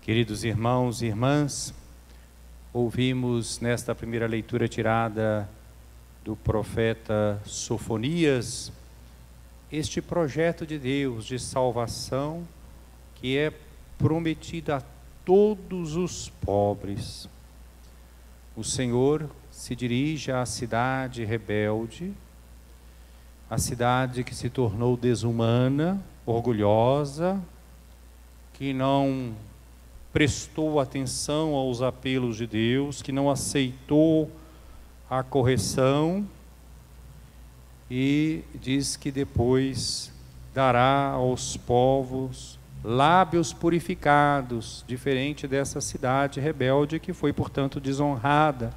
Queridos irmãos e irmãs, ouvimos nesta primeira leitura tirada do profeta Sofonias, este projeto de Deus de salvação que é prometido a todos os pobres. O Senhor se dirige à cidade rebelde, a cidade que se tornou desumana, orgulhosa, que não prestou atenção aos apelos de Deus, que não aceitou a correção, e diz que depois dará aos povos lábios purificados, diferente dessa cidade rebelde que foi, portanto, desonrada,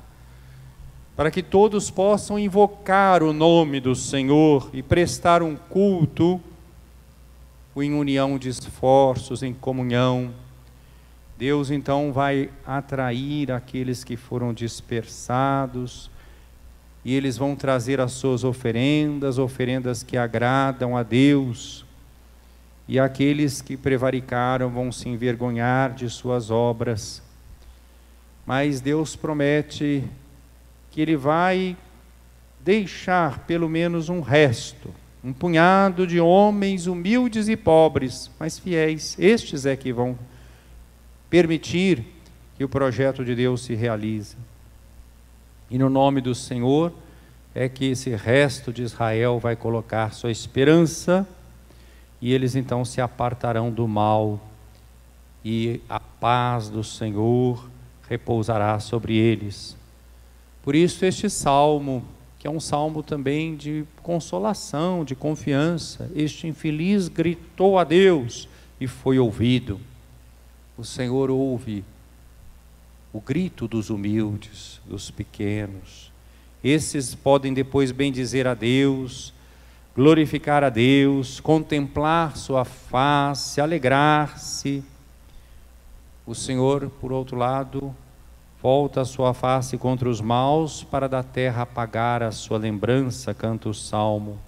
para que todos possam invocar o nome do Senhor e prestar um culto em união de esforços, em comunhão. Deus então vai atrair aqueles que foram dispersados, e eles vão trazer as suas oferendas, oferendas que agradam a Deus, e aqueles que prevaricaram vão se envergonhar de suas obras. Mas Deus promete que Ele vai deixar pelo menos um resto, um punhado de homens humildes e pobres, mas fiéis. Estes é que vão permitir que o projeto de Deus se realize. E no nome do Senhor é que esse resto de Israel vai colocar sua esperança, e eles então se apartarão do mal, e a paz do Senhor repousará sobre eles. Por isso este salmo, que é um salmo também de consolação, de confiança, este infeliz gritou a Deus e foi ouvido. O Senhor ouve o grito dos humildes, dos pequenos. Esses podem depois bendizer a Deus, glorificar a Deus, contemplar sua face, alegrar-se. O Senhor, por outro lado, volta a sua face contra os maus, para da terra apagar a sua lembrança, canta o salmo.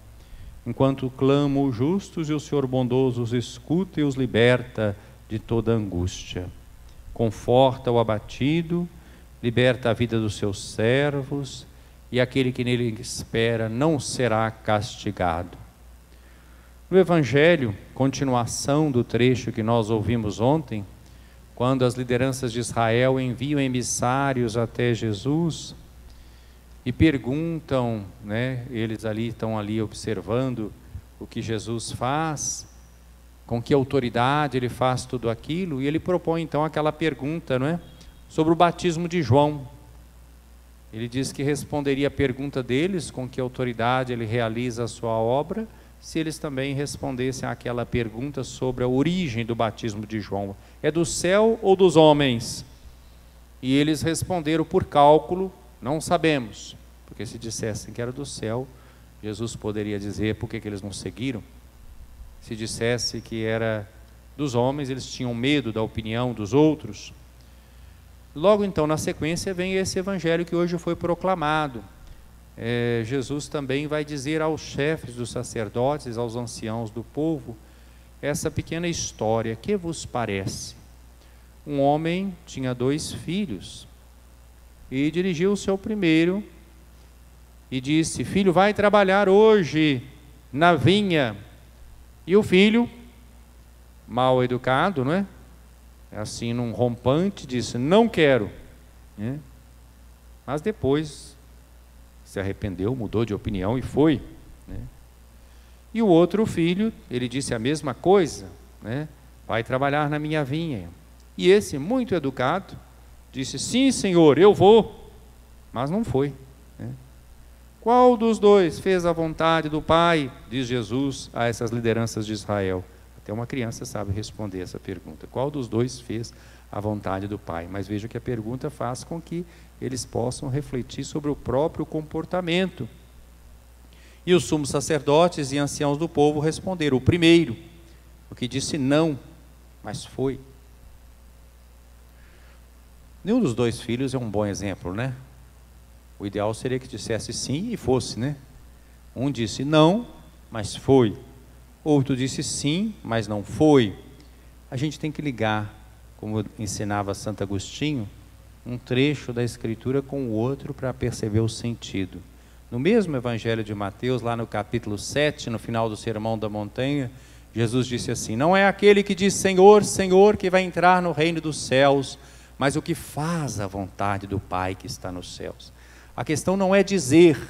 Enquanto clamam os justos, e o Senhor bondoso os escuta e os liberta de toda angústia. Conforta o abatido, liberta a vida dos seus servos, e aquele que nele espera não será castigado. No Evangelho, continuação do trecho que nós ouvimos ontem, quando as lideranças de Israel enviam emissários até Jesus e perguntam, eles estão ali observando o que Jesus faz, com que autoridade ele faz tudo aquilo, e ele propõe então aquela pergunta, sobre o batismo de João. Ele diz que responderia a pergunta deles, com que autoridade ele realiza a sua obra, se eles também respondessem àquela pergunta sobre a origem do batismo de João. É do céu ou dos homens? E eles responderam por cálculo, não sabemos, porque se dissessem que era do céu, Jesus poderia dizer por que eles não seguiram. Se dissesse que era dos homens, eles tinham medo da opinião dos outros. Logo então, na sequência, vem esse evangelho que hoje foi proclamado. Jesus também vai dizer aos chefes dos sacerdotes, aos anciãos do povo, essa pequena história. Que vos parece? Um homem tinha 2 filhos, e dirigiu-se ao primeiro, e disse: filho, vai trabalhar hoje na vinha. E o filho, mal educado, assim num rompante, disse: não quero. Mas depois se arrependeu, mudou de opinião e foi. E o outro filho, ele disse a mesma coisa, vai trabalhar na minha vinha. E esse, muito educado, disse: sim, Senhor, eu vou. Mas não foi. Qual dos 2 fez a vontade do Pai? Diz Jesus a essas lideranças de Israel. Até uma criança sabe responder essa pergunta. Qual dos 2 fez a vontade do Pai? Mas veja que a pergunta faz com que eles possam refletir sobre o próprio comportamento. E os sumos sacerdotes e anciãos do povo responderam: o primeiro, o que disse não, mas foi. Nenhum dos 2 filhos é um bom exemplo, O ideal seria que dissesse sim e fosse, Um disse não, mas foi. Outro disse sim, mas não foi. A gente tem que ligar como ensinava Santo Agostinho, um trecho da Escritura com o outro para perceber o sentido. No mesmo Evangelho de Mateus, lá no capítulo 7, no final do Sermão da Montanha, Jesus disse assim: não é aquele que diz Senhor, Senhor, que vai entrar no reino dos céus, mas o que faz a vontade do Pai que está nos céus. A questão não é dizer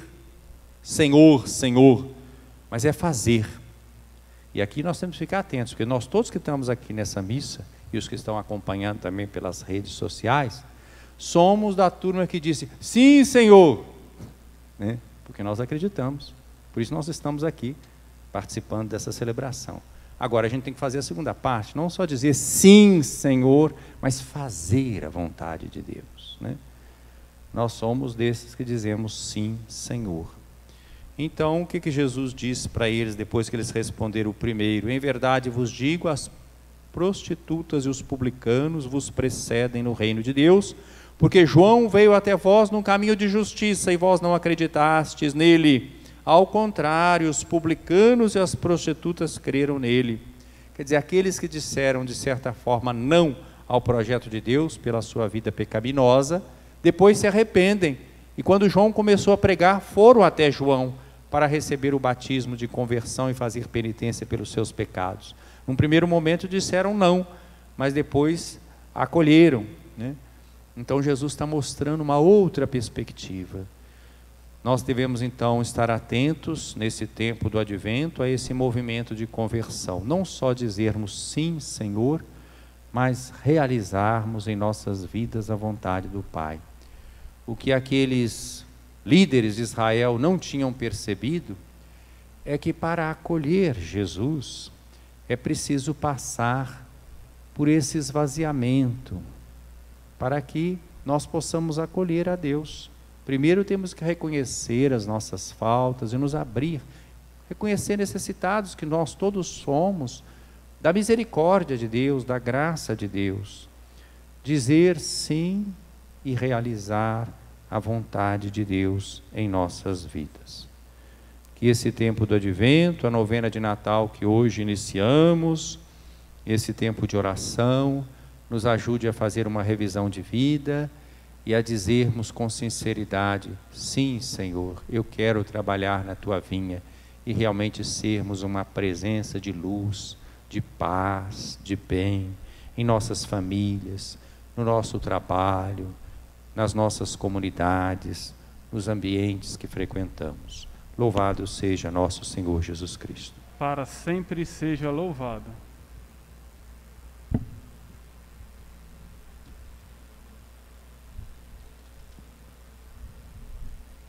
Senhor, Senhor, mas é fazer. E aqui nós temos que ficar atentos, porque nós todos que estamos aqui nessa missa, e os que estão acompanhando também pelas redes sociais, somos da turma que disse, sim, Senhor, né? Porque nós acreditamos, por isso nós estamos aqui, participando dessa celebração. Agora a gente tem que fazer a segunda parte, não só dizer sim, Senhor, mas fazer a vontade de Deus, né? Nós somos desses que dizemos sim, Senhor. Então, o que Jesus disse para eles, depois que eles responderam o primeiro? Em verdade vos digo, as prostitutas e os publicanos vos precedem no reino de Deus, porque João veio até vós num caminho de justiça, e vós não acreditastes nele. Ao contrário, os publicanos e as prostitutas creram nele. Quer dizer, aqueles que disseram, de certa forma, não ao projeto de Deus, pela sua vida pecaminosa, depois se arrependem. E quando João começou a pregar, foram até João, para receber o batismo de conversão e fazer penitência pelos seus pecados. Num primeiro momento disseram não, mas depois acolheram, né? Então Jesus está mostrando uma outra perspectiva. Nós devemos então estar atentos nesse tempo do advento a esse movimento de conversão. Não só dizermos sim, Senhor, mas realizarmos em nossas vidas a vontade do Pai. O que aqueles líderes de Israel não tinham percebido é que para acolher Jesus é preciso passar por esse esvaziamento, para que nós possamos acolher a Deus. Primeiro temos que reconhecer as nossas faltas e nos abrir, reconhecer necessitados que nós todos somos, da misericórdia de Deus, da graça de Deus. Dizer sim e realizar a vontade de Deus em nossas vidas. Que esse tempo do advento, a novena de Natal que hoje iniciamos, esse tempo de oração, nos ajude a fazer uma revisão de vida e a dizermos com sinceridade, sim, Senhor, eu quero trabalhar na Tua vinha, e realmente sermos uma presença de luz, de paz, de bem, em nossas famílias, no nosso trabalho, nas nossas comunidades, nos ambientes que frequentamos. Louvado seja nosso Senhor Jesus Cristo. Para sempre seja louvado.